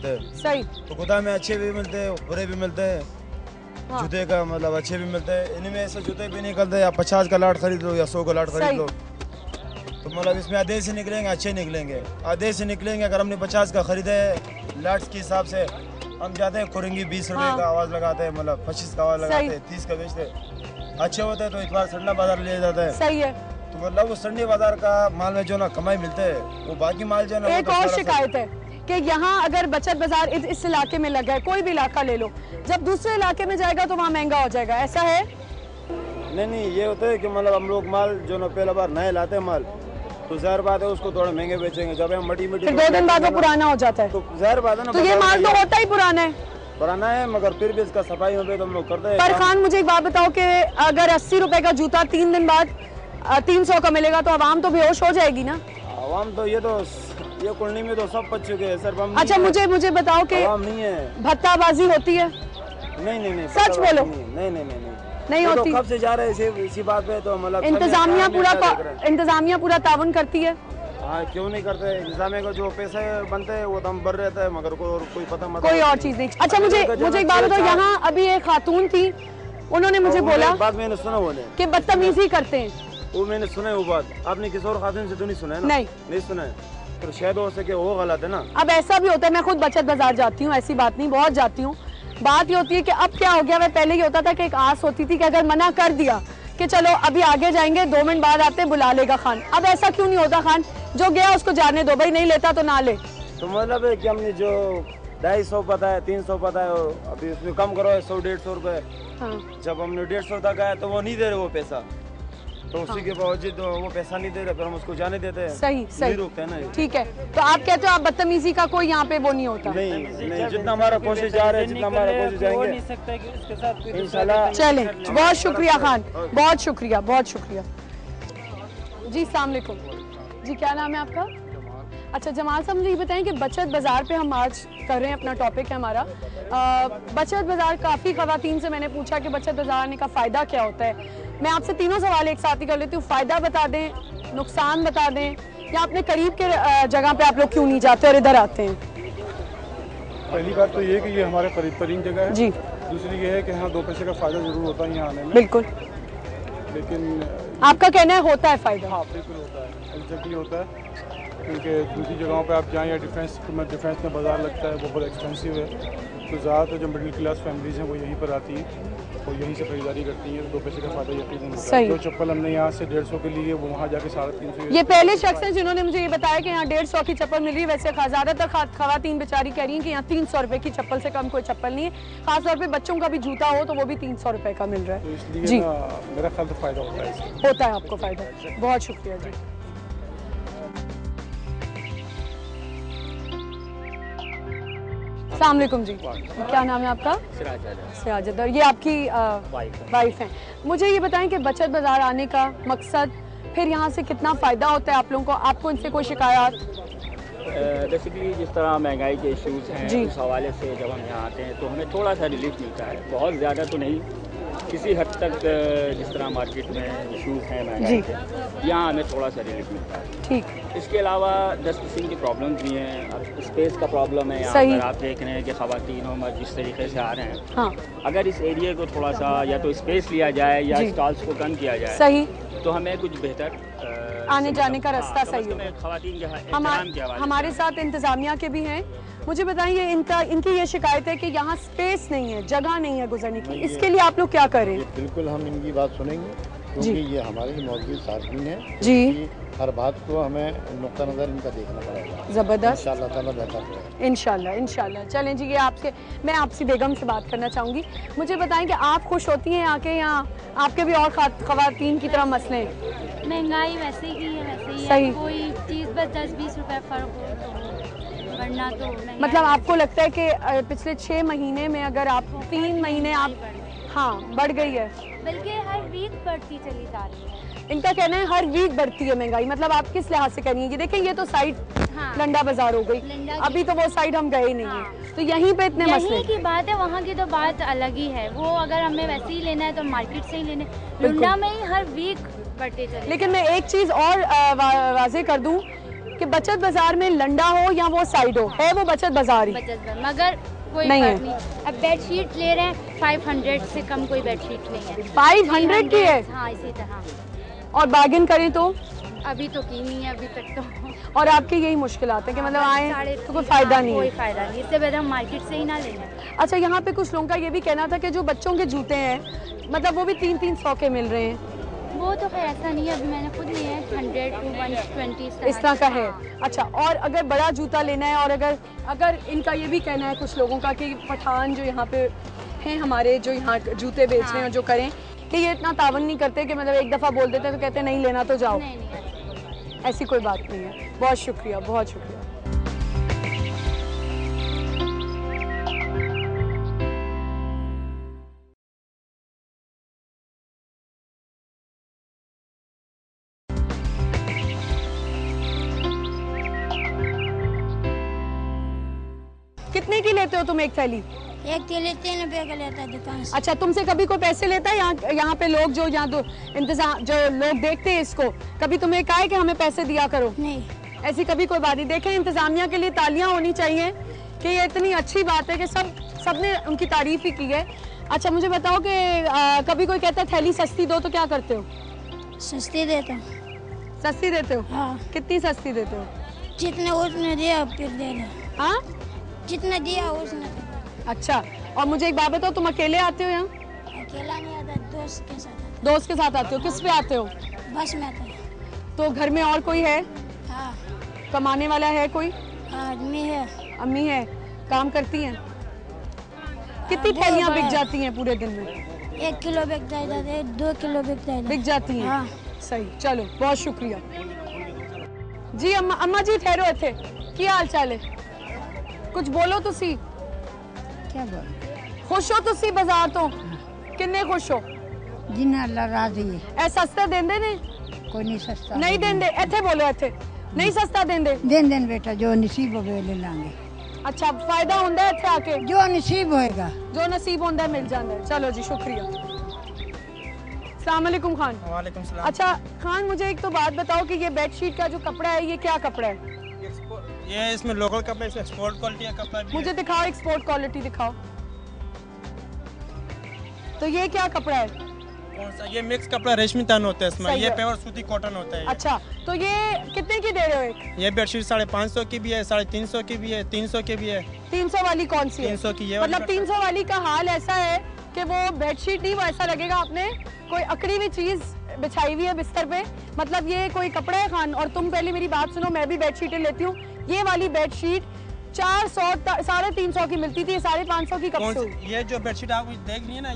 मिलते हैं। सही। तो गोदाम में अच्छे भी मिलते हैं, बुरे भी मिलते हैं। हाँ। जूते का मतलब अच्छे भी मिलते हैं, इनमें ऐसे जूते भी निकलते हैं, या 50 का लाट खरीद लो या 100 का लाट खरीद लो, तो मतलब इसमें आधे से निकलेंगे, अच्छे निकलेंगे, आधे से निकलेंगे। अगर हमने 50 का खरीदे लाट्स के हिसाब से, हम जाते हैं कुरेंगी 20 रुपए का आवाज लगाते हैं, मतलब 25 का आवाज लगाते हैं, 30 का बेचते हैं। अच्छे होते हैं तो इतवार संडा बाजार ले जाता है। सही है। तो मतलब वो संडे बाजार का माल में जो ना कमाई मिलते है, वो बाकी माल जो ना। एक और शिकायत है कि यहाँ अगर बचत बाजार इस इलाके में लगा है, कोई भी इलाका ले लो, जब दूसरे इलाके में जाएगा तो वहाँ महंगा हो जाएगा, ऐसा है? नहीं, ये होता है कि मतलब हम लोग माल जो ना पहला बार नए लाते हैं माल, तो ज़ाहिर बात है उसको थोड़ा महंगे बेचेंगे। जब हम मटी 2 दिन बाद वो पुराना हो जाता है, तो ज़ाहिर बात है ना। तो ये माल तो होता ही पुराना है, मगर फिर भी इसका सफाई हो तो हम लोग करते हैं। पर खान मुझे एक बात बताओ कि अगर 80 रुपए का जूता 3 दिन बाद 300 का मिलेगा तो आवाम तो बेहोश हो जाएगी ना। आवाम तो ये कुंडली में तो सब बच चुके हैं सर। अच्छा मुझे बताओ कि नहीं है, भत्ताबाजी होती है? नहीं, सच बोलो। नहीं होती। कब से जा रहे हैं इसी बात पे, तो मतलब इंतजामिया पूरा तावन करती है। हाँ, क्यों नहीं करते? इंतजामिया को जो पैसे बनते हैं वो तो हम भर रहता है, मगर कोई पता मत, कोई और चीज नहीं। अच्छा मुझे एक बात बताओ, यहाँ अभी एक खातून थी, उन्होंने मुझे बोला, बात मैंने सुना बोले कि बदतमीजी करते हैं। वो मैंने सुना है वो बात, आपने किसी और खातून से तो नहीं सुना है ना? नहीं सुना है, तो शायद हो सके वो गलत है ना। अब ऐसा भी होता है, मैं खुद बचत बाजार जाती हूँ, ऐसी बात नहीं, बहुत जाती हूँ। बात ये होती है कि अब क्या हो गया, मैं पहले ये होता था कि एक आस होती थी कि अगर मना कर दिया कि चलो अभी आगे जाएंगे, 2 मिनट बाद आते बुला लेगा खान। अब ऐसा क्यों नहीं होता? खान जो गया उसको जाने दो भाई, नहीं लेता तो ना ले। तो मतलब है कि हमने जो 250 पता है, 300 पता है, अभी उसमें कम करो 100-150 रुपए। हाँ। जब हमने 150 तक आया तो वो नहीं दे रहे वो पैसा, तो उसी के बावजूद वो पैसा नहीं दे रहे, फिर हम उसको जाने देते हैं। सही रुकते हैं ना। ठीक है, तो आप कहते हो आप बदतमीजी का कोई यहाँ पे वो नहीं होता? नहीं, जितना हमारा कोशिश जा रहा है, जितना हमारा कोशिश जाएंगे इंशाल्लाह। चलें, बहुत शुक्रिया खान, बहुत शुक्रिया जी। अस्सलाम वालेकुम जी, क्या नाम है आपका? अच्छा जमाल साहब, मुझे ये बताएं कि बचत बाज़ार पे हम आज कर रहे हैं, अपना टॉपिक है हमारा बचत बाज़ार। काफ़ी ख़वातीन से मैंने पूछा कि बचत बाज़ार आने का फ़ायदा क्या होता है। मैं आपसे तीनों सवाल एक साथ ही कर लेती हूँ। फ़ायदा बता दें, नुकसान बता दें, या अपने करीब के जगह पे आप लोग क्यों नहीं जाते और इधर आते हैं? पहली बात तो ये कि ये हमारे करीब तरीन जगह है जी। दूसरी ये है कि हाँ 2 पैसे का फ़ायदा ज़रूर होता है यहाँ आने में। बिल्कुल। लेकिन आपका कहना है होता है फ़ायदा? हाँ बिल्कुल होता है, एग्जैक्टली होता है, क्योंकि दूसरी जगहों पे आप जाएँ या डिफेंस में बाज़ार लगता है, वो बहुत एक्सपेंसिव है, तो ज़्यादातर जो मिडिल क्लास फैमिलीज़ हैं वो यहीं पर आती हैं और यहीं से खरीदारी करती हैं। 2 पैसे का फ़ायदा यकीनन होता है। जो चप्पल हमने यहाँ से 150 के लिए, वो वहाँ जाके 350। ये पहले शख्स हैं जिन्होंने मुझे ये बताया कि यहाँ 150 की चप्पल मिल रही है। वैसे ज़्यादातर ख़वातीन बेचारी कह रही हैं कि यहाँ 300 रुपये की चप्पल से कम कोई चप्पल नहीं है। खासतौर पे बच्चों का भी जूता हो तो वो भी 300 रुपये का मिल रहा है। तो इसलिए मेरा ख्याल तो फ़ायदा होता है इससे। होता है आपको फ़ायदा? बहुत शुक्रिया जी। अस्सलाम वालेकुम जी, क्या नाम है आपका? सिराज अदर। ये आपकी वाइफ हैं। मुझे ये बताएं कि बचत बाज़ार आने का मकसद, फिर यहाँ से कितना फ़ायदा होता है आप लोगों को? आपको इनसे कोई शिकायत? बेसिकली जिस तरह महंगाई के इश्यूज़ हैं, उस हवाले से जब हम यहाँ आते हैं तो हमें थोड़ा सा रिलीफ मिलता है, बहुत ज़्यादा तो नहीं, किसी हद तक। जिस तरह मार्केट में इश्यूज़ हैं महंगाई के, यहाँ हमें थोड़ा सा रिलीफ मिलता है। ठीक। इसके अलावा डस्टिंग की प्रॉब्लम्स भी हैं, अब स्पेस का प्रॉब्लम है। यहाँ पर आप देख रहे हैं कि ख़वातीन और मर्द जिस तरीके से आ रहे हैं, हाँ। अगर इस एरिया को थोड़ा सा या तो स्पेस लिया जाए या स्टॉल्स को कम किया जाए, सही, तो हमें कुछ बेहतर आने जाने का रास्ता सही है। ख़वातीन हमारे साथ इंतज़ामिया के भी हैं। मुझे बताइए, इनकी ये शिकायत है कि यहाँ स्पेस नहीं है, जगह नहीं है गुजरने की, इसके लिए आप लोग क्या करें? बिल्कुल हम इनकी बात सुनेंगे, क्योंकि ये हमारे मौजूद साथी हैं जी। हर बात को हमें नुक्ता नज़र इनका देखना पड़ेगा। ज़बरदस्त, इंशाअल्लाह ताला बेहतर होगा। इंशाअल्लाह। चलें जी, ये मैं आपसी बेगम से बात करना चाहूँगी। मुझे बताएं कि आप खुश होती हैं आके, यहाँ आपके भी और ख़वातीन की तरह मसले हैं? महंगाई वैसे ही है, वैसे ही सही। कोई चीज़ बस 10-20 रुपए फ़र्क हो तो, वरना तो मतलब आपको लगता है कि पिछले 6 महीने में अगर आप 3 महीने आप, हाँ बढ़ गई है, बल्कि हर वीक बढ़ती चली जा रही है। इनका कहना है हर वीक बढ़ती है महंगाई। मतलब आप किस लिहाज से कह रही हैं? ये देखें, ये तो साइड लंडा बाजार हो गई, अभी तो वो साइड हम गए नहीं है, तो यहीं पे इतने मसले की बात है। वहाँ की तो बात अलग ही है, वो अगर हमें वैसे ही लेना है तो मार्केट से ही लेने, लुंडा में ही हर वीक बढ़ते चले। लेकिन मैं एक चीज़ और वाज़ेह कर दूँ कि बचत बाजार में लंडा हो या वो साइड हो, है वो बचत बाजार ही? बचत बाजार मगर कोई नहीं फर्क है। नहीं। अब बेडशीट ले रहे हैं 500 से कम कोई बेडशीट नहीं है। 500 की है? हाँ इसी तरह। और बार्गेन करें तो? अभी तो की नहीं है अभी तक तो। और आपकी यही मुश्किल आते हैं कि मतलब आए तो कोई फायदा नहीं कोई है। फायदा नहीं, इससे बेहतर हम मार्केट से ही ना ले लें। अच्छा, यहाँ पे कुछ लोगों का ये भी कहना था कि जो बच्चों के जूते हैं मतलब वो भी 300 के मिल रहे हैं। वो तो खैर ऐसा नहीं है, अभी मैंने खुद लिए हैं 100 to 120 इस तरह का है। हाँ। अच्छा, और अगर बड़ा जूता लेना है और अगर इनका ये भी कहना है कुछ लोगों का कि पठान जो यहाँ पे हैं हमारे जो यहाँ जूते बेच रहे हैं और जो करें कि ये इतना तावन नहीं करते कि मतलब एक दफ़ा बोल देते हैं तो कहते हैं नहीं लेना तो जाओ। नहीं नहीं ऐसी कोई बात नहीं है। बहुत शुक्रिया, बहुत शुक्रिया। कितने की लेते हो तुम एक थैली? एक थैली 3 रुपए का लेता है दुकान से। अच्छा, तुमसे कभी कोई पैसे लेता है? यहाँ पे लोग जो इंतजाम जो लोग देखते हैं इसको, कभी तुम्हें कहा है कि हमें पैसे दिया करो? नहीं, ऐसी कभी कोई बात नहीं। देखें, इंतजामिया के लिए तालियां होनी चाहिए कि ये इतनी अच्छी बात है कि सबने उनकी तारीफ ही की है। अच्छा, मुझे बताओ कि कभी कोई कहता है थैली सस्ती दो तो क्या करते हो? सस्ती देता हूँ। सस्ती देते हो? हाँ, कितनी सस्ती देते हो? जितने उसने दिया फिर दे दो। हाँ, जितना दिया उसने। अच्छा, और मुझे एक बात बताओ, तुम अकेले आते हो यहाँ? अकेला नहीं आता, दोस्त के साथ आता। दोस्त के साथ आते हो? किस पे आते हो? बस में आता है। तो घर में और कोई है? हाँ, कमाने वाला है कोई? आदमी है। अम्मी है, काम करती हैं? कितनी वो थैलियाँ बड़ा बिक है। जाती हैं पूरे दिन में? 1 किलो बिकता है, 2 किलो बिकता है। बिक जाती हैं? हाँ। सही, चलो बहुत शुक्रिया जी। अम्मा जी ठहरो इत्थे, की हाल चाल है? कुछ बोलो तुसी। क्या बोल खुश हो तुसी बाजार तो? किन्ने खुश हो? जिन्ना अल्लाह राजी है, ए सस्ते देंदे ने? कोई नहीं सस्ता नहीं देंदे? इत्थे बोलो, इत्थे नहीं सस्ता देंदे? दिन दिन बेटा जो नसीब होवे ले लांगे, अच्छा, फायदा होंदा है इत्थे आके? जो नसीब होएगा। जो नसीब होंदा है मिल जाता है। चलो जी, शुक्रिया। अस्सलाम वालेकुम खान। वालेकुम सलाम। अच्छा खान, मुझे एक तो बात बताओ कि ये बेडशीट का जो कपड़ा है ये क्या कपड़ा है? ये इसमें लोकल कपड़ा, इसमें एक्सपोर्ट क्वालिटी का कपड़ा भी मुझे है। दिखाओ, एक्सपोर्ट क्वालिटी दिखाओ। तो ये क्या कपड़ा है? कौन सा? ये मिक्स कपड़ा रेशमी तान होता है इसमें, सही ये है। प्योर सूती कॉटन होता है। अच्छा, तो ये कितने की दे रहे हो एक? ये बेडशीट 550 की भी है, 350 की भी है, 300 की भी है। 300 वाली कौन सी है? 300 की ये वाली मतलब बेडशीट। 300 वाली का हाल ऐसा है कि वो बेडशीट नहीं, वो ऐसा लगेगा आपने कोई अकड़ी हुई चीज बिछाई हुई है बिस्तर पे। मतलब ये कोई कपड़ा है खान? और तुम पहले मेरी बात सुनो, मैं भी बेडशीटें लेती हूँ। ये वाली बेडशीट 400 350 की मिलती थी, 550 की कब कौन से सी? हुई? ये जो बेडशीट आप देख रही है ना,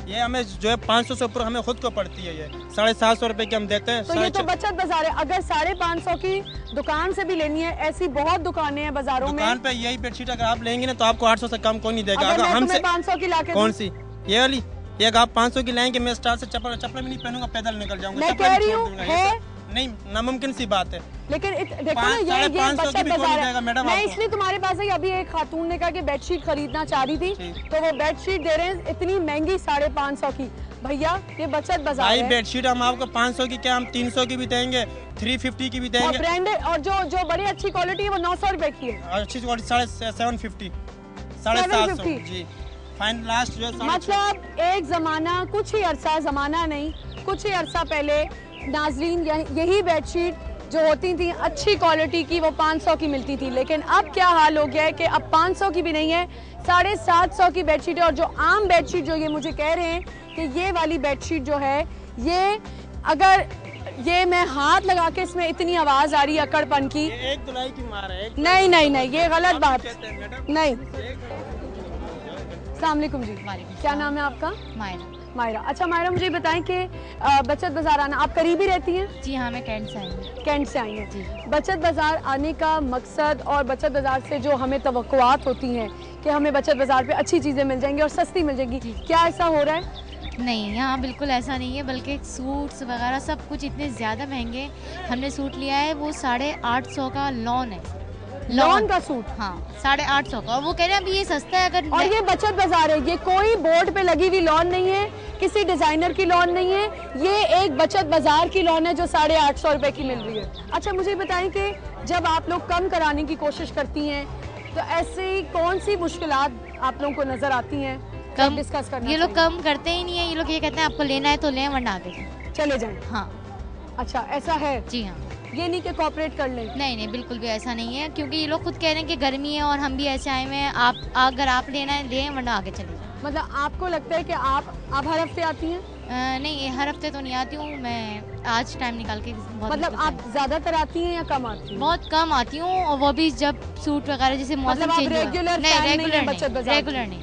ये हमें जो है 500 से ऊपर हमें खुद को पड़ती है। ये 750 रुपए की हम देते हैं। तो ये तो बचत बाजार है। अगर 550 की दुकान से भी लेनी है, ऐसी बहुत दुकानें हैं बाजारों में। दुकान पे यही बेडशीट अगर आप लेंगे ना तो आपको 800 से कम कोई नहीं देगा। अगर मैं हमसे तुम्हें 500 की लाके कौन दूं? सी? ये वाली? ये आप 500 की लाएंगे, मैं स्टार से चप्पल भी नहीं पहनूंगा, पैदल निकल जाऊंगा। मैं चप्पल कह भी रही छोड़ हूँ, दूंगा। है? ये नहीं, नामुमकिन सी बात है। लेकिन देखो ना, ये 500 की बचत भी कोई बाजार नहीं देगा है। मैडम मैं आपको। इसलिए तुम्हारे पास आई, अभी एक खातून ने कहा कि बेडशीट खरीदना चाह रही थी, ठीक। तो वो बेडशीट दे रहे हैं इतनी महंगी 550 की। भैया ये बचत बाजार भाई है। बेडशीट हम आपको 500 की क्या, हम 300 की भी देंगे, 350 की भी और देंगे। ब्रांडेड और जो बड़ी अच्छी क्वालिटी है वो 900 रुपए की है। अच्छी क्वालिटी 750, 750 जी। फाइन लास्ट जो है 650। मतलब एक जमाना, कुछ ही अरसा, जमाना नहीं, कुछ ही अरसा पहले नाजरीन यही बेडशीट जो होती थी अच्छी क्वालिटी की वो 500 की मिलती थी। लेकिन अब क्या हाल हो गया है कि अब 500 की भी नहीं है, 750 की बेडशीट है। और जो आम बेडशीट जो ये मुझे कह रहे हैं कि ये वाली बेडशीट जो है, ये अगर ये मैं हाथ लगा के इसमें इतनी आवाज आ रही है अकड़पन की। ये एक धुलाई की मार है। नहीं नहीं नहीं, ये गलत बात मैडम नहीं। अस्सलाम वालेकुम जी, क्या नाम है आपका? मायरा। मायरा। अच्छा मायरा, मुझे बताएं कि बचत बाजार आना, आप करीब ही रहती हैं? जी हाँ, मैं कैंट से आई हूँ। कैंट से आई हैं। बचत बाजार आने का मकसद और बचत बाजार से जो हमें तवक्कुआत होती हैं कि हमें बचत बाजार पे अच्छी चीज़ें मिल जाएंगी और सस्ती मिल जाएंगी, क्या ऐसा हो रहा है? नहीं, यहाँ बिल्कुल ऐसा नहीं है, बल्कि सूट्स वगैरह सब कुछ इतने ज़्यादा महंगे। हमने सूट लिया है वो 850 का लॉन है। लॉन का सूट? हाँ, 850 का। और वो कह रहे हैं अभी ये सस्ता है। अगर और ये बचत बाजार है, ये कोई बोर्ड पे लगी हुई लॉन नहीं है, किसी डिजाइनर की लॉन नहीं है, ये एक बचत बाजार की लॉन है जो 850 रुपए की मिल रही है। अच्छा मुझे बताएं कि जब आप लोग कम कराने की कोशिश करती हैं तो ऐसी कौन सी मुश्किलात आप लोगों को नजर आती हैं? कम डिस्कस करना ये लोग कम करते ही नहीं है। ये लोग ये कहते हैं आपको लेना है तो लें वरना आगे चले जाएं। हाँ अच्छा, ऐसा है? जी हाँ। ये नहीं कि कोऑपरेट कर लें? नहीं, बिल्कुल भी ऐसा नहीं है, क्योंकि ये लोग खुद कह रहे हैं कि गर्मी है और हम भी ऐसे आए हुए हैं, आप अगर आप लेना है लें वरना आगे चले जाएं। मतलब आपको लगता है कि आप हर हफ्ते आती हैं? नहीं, हर हफ्ते तो नहीं आती हूँ मैं, आज टाइम निकाल के बहुत मतलब आप ज्यादातर आती हैं या कम आती हैं? बहुत कम आती हूँ, और वो भी जब सूट वगैरह जैसे मौसम मतलब चेंज आप रेगुलर रेगुलर नहीं,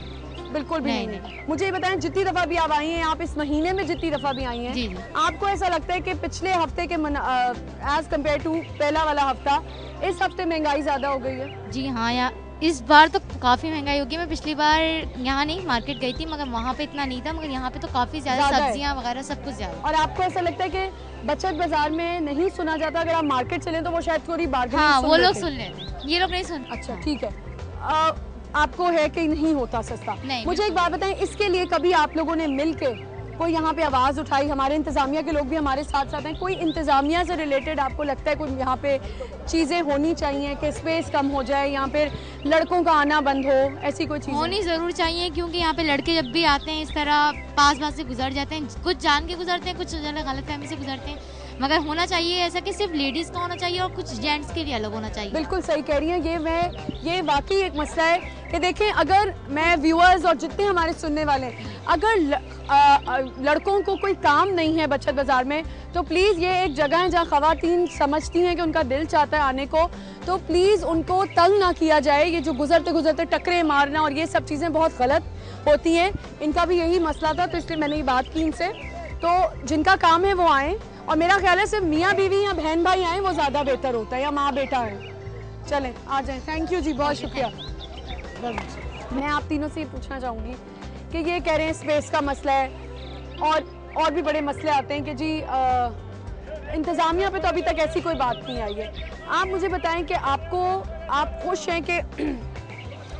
बिल्कुल भी नहीं। मुझे ये बताएं, जितनी दफा भी आप आई हैं, आप इस महीने में जितनी दफा भी आई हैं, जी। आपको ऐसा लगता है कि पिछले हफ्ते के एज कम्पेयर टू पहला वाला हफ्ता इस हफ्ते महंगाई ज्यादा हो गई है? जी हाँ, या इस बार तो काफ़ी महंगाई होगी। मैं पिछली बार यहाँ नहीं मार्केट गई थी, मगर वहाँ पे इतना नहीं था, मगर यहाँ पे तो काफ़ी ज़्यादा सब्जियाँ वगैरह सब कुछ ज़्यादा। और आपको ऐसा लगता है कि बचत बाजार में नहीं सुना जाता, अगर आप मार्केट चलें तो वो शायद थोड़ी बार्गेनिंग हाँ, वो लोग सुन लेते हैं, ये लोग नहीं सुनते। अच्छा, ठीक है। आपको है कि नहीं होता सस्ता? नहीं। मुझे एक बात बताएं, इसके लिए कभी आप लोगों ने मिलके कोई यहाँ पे आवाज़ उठाई? हमारे इंतज़ामिया के लोग भी हमारे साथ साथ हैं। कोई इंतज़ामिया से रिलेटेड आपको लगता है कोई यहाँ पे चीज़ें होनी चाहिए कि स्पेस कम हो जाए, यहाँ पे लड़कों का आना बंद हो, ऐसी कोई चीज़ होनी ज़रूर चाहिए, क्योंकि यहाँ पे लड़के जब भी आते हैं इस तरह पास से गुजर जाते हैं, कुछ जान के गुजरते हैं, कुछ गलतफहमी से गुजरते हैं, मगर होना चाहिए ऐसा कि सिर्फ लेडीज़ का होना चाहिए और कुछ जेंट्स के लिए अलग होना चाहिए। बिल्कुल सही कह रही हैं। ये वाकई एक मसला है कि देखें, अगर मैं व्यूअर्स और जितने हमारे सुनने वाले हैं, अगर लड़कों को कोई काम नहीं है बचत बाज़ार में, तो प्लीज़ ये एक जगह है जहाँ ख़वातीन समझती हैं कि उनका दिल चाहता है आने को, तो प्लीज़ उनको तंग ना किया जाए। ये जो गुजरते गुजरते टकरे मारना और ये सब चीज़ें बहुत गलत होती हैं। इनका भी यही मसला था, तो इसलिए मैंने ये बात की इनसे। तो जिनका काम है वो आएँ, और मेरा ख्याल है सिर्फ मियाँ बीवी या बहन भाई आए वो ज़्यादा बेहतर होता है, या माँ बेटा है। चलें, आ जाएं। थैंक यू जी, बहुत शुक्रिया। मैं आप तीनों से ये पूछना चाहूँगी कि ये कह रहे हैं स्पेस का मसला है, और भी बड़े मसले आते हैं कि जी इंतज़ामिया पे तो अभी तक ऐसी कोई बात नहीं आई है। आप मुझे बताएं कि आप खुश हैं कि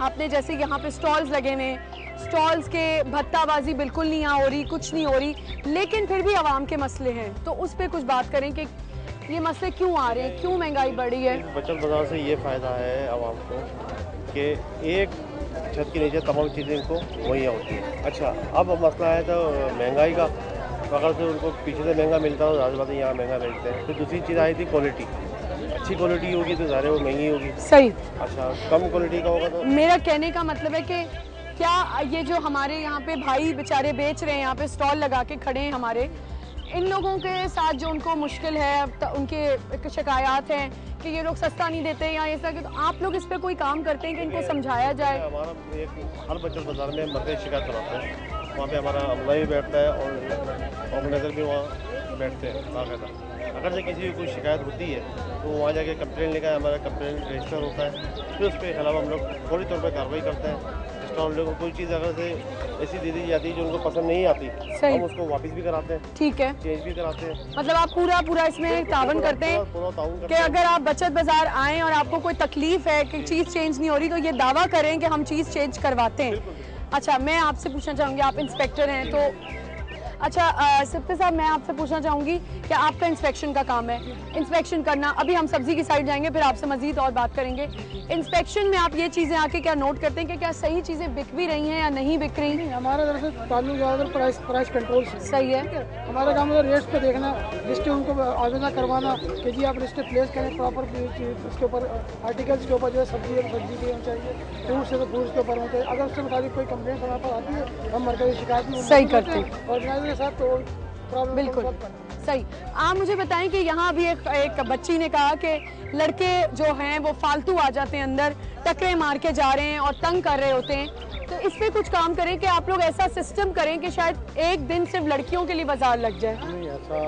आपने जैसे यहाँ पे स्टॉल्स लगे हुए, स्टॉल्स के भत्ताबाजी बिल्कुल नहीं हो रही, कुछ नहीं हो रही, लेकिन फिर भी आवाम के मसले हैं, तो उस पर कुछ बात करें कि ये मसले क्यों आ रहे हैं, क्यों महंगाई बढ़ी है? बचत बाजार से ये फ़ायदा है आवाम को कि एक छत के नीचे तमाम चीज़ें इनको मुहैया होती हैं। अच्छा, अब मसला है तो महंगाई का, अगर से उनको पीछे से महंगा मिलता है तो ज़्यादा बात है यहाँ महंगा मिलते हैं। फिर दूसरी चीज़ आई थी क्वालिटी, अच्छी क्वालिटी होगी तो ज़्यादा वो महंगी होगी। सही। अच्छा, कम क्वालिटी का होगा तो। मेरा कहने का मतलब है कि क्या ये जो हमारे यहाँ पे भाई बेचारे बेच रहे हैं, यहाँ पे स्टॉल लगा के खड़े हैं हमारे, इन लोगों के साथ जो उनको मुश्किल है, उनके शिकायत हैं कि ये लोग सस्ता नहीं देते या ऐसा, कि तो आप लोग इस पे कोई काम करते हैं कि इनको समझाया जाए? हमारा हर बचत बाजार में मरते शिकायत कराते हैं, वहाँ पे हमारा अमला भी बैठता है और ऑर्गेनाइजर भी वहाँ बैठते हैं बाकायदा। अगर से किसी की कोई शिकायत होती है तो वहाँ जाके कंप्लेंट लेकर हमारा कंप्लेंट रजिस्टर होता है, फिर उस पर खिलाफ हम लोग फौरी तौर पर कार्रवाई करते हैं। स्टॉल लोगों को कोई चीज़ अगर से ऐसी दे दी जाती है जो उनको पसंद नहीं आती, हम उसको वापस भी कराते हैं, ठीक है, चेंज भी कराते हैं। मतलब आप पूरा इसमें तावन करते हैं कि अगर आप बचत बाजार आएँ और आपको कोई तकलीफ है कि चीज़ चेंज नहीं हो रही, तो ये दावा करें कि हम चीज़ चेंज करवाते हैं। अच्छा, मैं आपसे पूछना चाहूँगी, आप इंस्पेक्टर हैं, तो अच्छा सिप्पी साहब, मैं आपसे पूछना चाहूँगी कि आपका इंस्पेक्शन का काम है, इंस्पेक्शन करना। अभी हम सब्जी की साइड जाएंगे, फिर आपसे मजीद और बात करेंगे। इंस्पेक्शन में आप ये चीज़ें आके क्या नोट करते हैं कि क्या सही चीज़ें बिक भी रही हैं या नहीं बिक रही? हमारा दरअसल ताल्लुक ज़्यादातर प्राइस कंट्रोल से। सही है। हमारा काम है रेट्स पे देखना, लिस्टें उनको आवेदन करवाना कि जी आप लिस्टें प्लेस करें प्रॉपर, उसके ऊपर आर्टिकल्स के ऊपर जो है सब्जी की होनी चाहिए, फ्रूट्स है तो फ्रूट्स के ऊपर होना चाहिए। अगर उससे मुताबिक कोई कंप्लेंट हमारे पास आती है, हम मरकज़ी शिकायत में सही करते हैं ऑर्गेनाइजर के साथ, तो प्रॉब्लम बिल्कुल सही। आप मुझे बताएं कि यहाँ अभी एक बच्ची ने कहा कि लड़के जो हैं वो फालतू आ जाते हैं अंदर, टकरे मार के जा रहे हैं और तंग कर रहे होते हैं, तो इस पे कुछ काम करें कि आप लोग ऐसा सिस्टम करें कि शायद एक दिन सिर्फ लड़कियों के लिए बाजार लग जाए। नहीं, ऐसा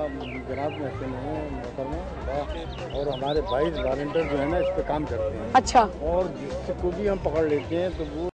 जनाब ऐसे नहीं है मोहतरमा, और हमारे 22 वॉलंटियर जो है ना इस पे काम करते हैं। अच्छा। और जिसको भी हम पकड़ लेते हैं तो वो